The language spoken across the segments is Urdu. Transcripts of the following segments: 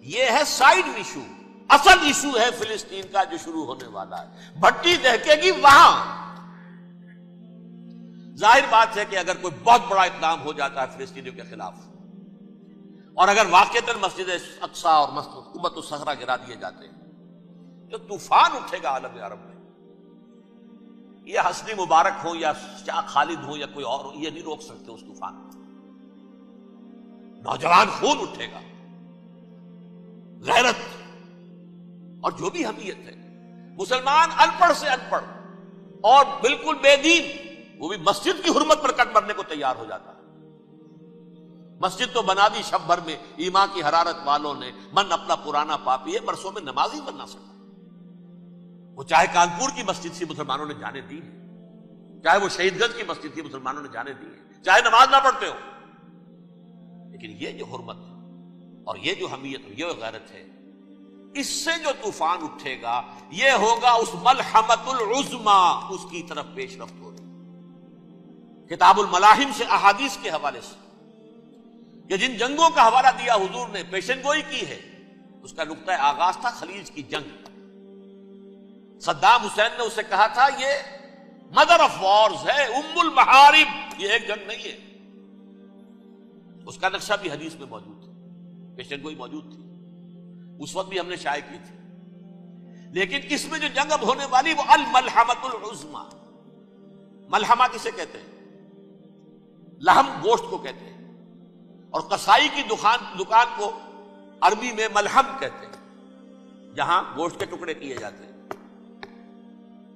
یہ ہے سائیڈ ایشو. اصل ایشو ہے فلسطین کا جو شروع ہونے والا ہے. بھٹی دہکے گی وہاں. ظاہر بات ہے کہ اگر کوئی بہت بڑا اقدام ہو جاتا ہے فلسطینیوں کے خلاف اور اگر واقعتاً مسجد اقصیٰ اور حکومت الصحرا گرا دیے جاتے ہیں جو طوفان اٹھے گا عالم عرب میں. یہ حسنی مبارک ہو یا شاہ خالد ہو یا کوئی اور ہو، یہ نہیں روک سکتے اس طوفان کو. نوجوان خون اٹھے گا، غیرت اور جو بھی حمیت ہے. مسلمان ان پڑھ سے ان پڑھ اور بالکل بے دین وہ بھی مسجد کی حرمت پر کٹ مرنے کو تیار ہو جاتا ہے. مسجد تو بنا دی شب بھر میں ایمان کی حرارت والوں نے، من اپنا پرانا پاپی ہے، برسوں میں نماز ہی بن نہ سکا. وہ چاہے کانپور کی مسجد سے مسلمانوں نے جانے دی ہے، چاہے وہ شہید گنج کی مسجد تھی مسلمانوں نے جانے دی ہے، چاہے نماز نہ پڑھتے ہو. لیکن یہ جو حرمت اور یہ جو حمیت اور یہ غیرت ہے، اس سے جو طوفان اٹھے گا یہ ہوگا اس ملحمۃ العظما، اس کی طرف پیش رفت ہو رہی. کتاب الملاحم سے احادیث کے حوالے سے کہ جن جنگوں کا حوالہ دیا حضور نے، پیشن گوئی کی ہے، اس کا نقطہ آغاز تھا خلیج کی جنگ. صدام حسین نے اسے کہا تھا یہ مدر آف وارز ہے، ام المحارب، یہ ایک جنگ نہیں ہے. اس کا نقشہ بھی حدیث میں موجود ہے، پیشن گوئی موجود تھی، اس وقت بھی ہم نے شائع کی تھی. لیکن اس میں جو جنگ اب ہونے والی وہ الملحمۃ العظما. ملحمہ کسے کہتے ہیں؟ لحم گوشت کو کہتے ہیں، اور قصائی کی دکان کو عربی میں ملحم کہتے ہیں، جہاں گوشت کے ٹکڑے کیے جاتے ہیں.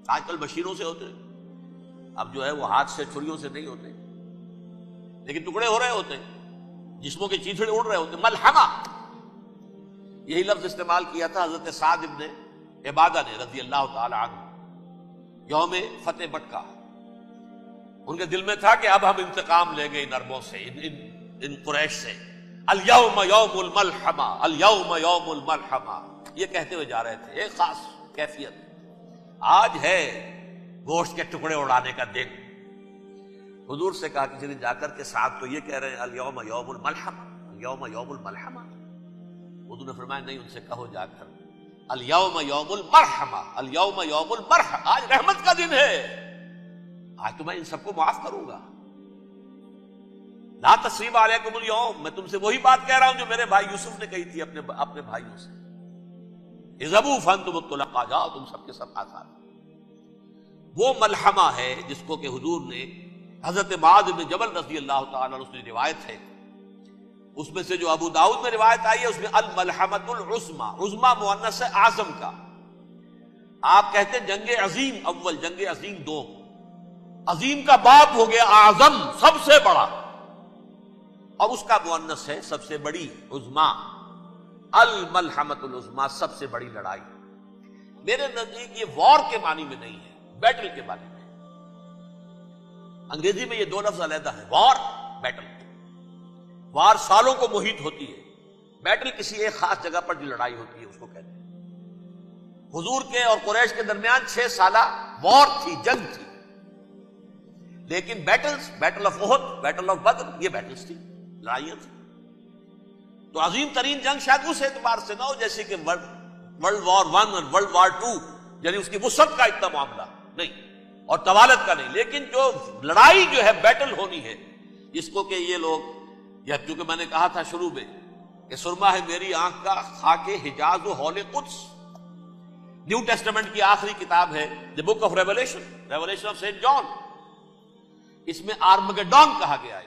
آج کل مشینوں سے ہوتے ہیں، اب جو ہے وہ ہاتھ سے چھریوں سے نہیں ہوتے، لیکن ٹکڑے ہو رہے ہوتے ہیں، جسموں کے چیتھڑے اڑ رہے ہوتے ہیں. ملحمہ یہی لفظ استعمال کیا تھا حضرت سعد ابن عبادہ نے رضی اللہ تعالی عنہ یوم فتح مکہ. ان کے دل میں تھا کہ اب ہم انتقام لیں گے ان عربوں سے، ان قریش سے. الیوم یوم الملحمہ، الیوم یوم الملحمہ، یہ کہتے ہوئے جا رہے تھے. ایک خاص کیفیت آج ہے گوشت کے ٹکڑے اڑانے کا دن. حضور سے کہا کہ چلیے جا کر کے ساتھ تو یہ کہہ رہے ہیں الیوم یوم الملحمہ، الیوم یوم الملحمہ. حضور نے فرمایا نہیں، ان سے کہو جا کر الیوم یوم المرحمہ، الیوم یوم المرحمہ، آج رحمت کا دن ہے، آج تو میں ان سب کو معاف کروں گا. لا تثریب علیکم اليوم، میں تم سے وہی بات کہہ رہا ہوں جو میرے بھائی یوسف نے کہی تھی اپنے بھائیوں سے. اذهبوا فانتم الطلقاء، جاؤ تم سب کے سب آزاد. وہ ملحمہ ہے جس کو کہ حضور نے حضرت معاذ بن جبل رضی اللہ تعالیٰ عنہ سے روایت ہے، اس میں سے جو ابو داؤد میں روایت آئی ہے اس میں الملحمۃ العظما، عظما مؤنث ہے اعظم کا. آپ کہتے ہیں جنگ عظیم اول، جنگ عظیم دوم. عظیم کا باپ ہو گیا اعظم، سب سے بڑا، اور اس کا مؤنث ہے سب سے بڑی، عظما. الملحمۃ العظما، سب سے بڑی لڑائی. میرے نزدیک یہ وار کے معنی میں نہیں ہے، بیٹل کے معنی میں. انگریزی میں یہ دو لفظ علیحدہ ہے، وار، بیٹل. وار سالوں کو محیط ہوتی ہے، بیٹل کسی ایک خاص جگہ پر جو لڑائی ہوتی ہے اس کو کہتے ہیں. حضور کے اور قریش کے درمیان 6 سالہ وار تھی، جنگ تھی. لیکن battles, battle of Uhud, battle of Badr, یہ بیٹلز تھی، لڑائیاں تھی. تو عظیم ترین جنگ شاید اس اعتبار سے نہ ہو جیسے کہ ورلڈ وار 1 اور ورلڈ وار 2، یعنی اس کی وسعت کا اتنا معاملہ نہیں اور طوالت کا نہیں. لیکن جو لڑائی جو ہے بیٹل ہونی ہے، جس کو کہ یہ لوگ، یا چونکہ میں نے کہا تھا شروع میں کہ سرما ہے میری آنکھ کا خاک حجاز و ہول قدس. نیو ٹیسٹمنٹ کی آخری کتاب ہے the book of revelation, revelation of saint John. اس میں آرمگیڈون کہا گیا ہے.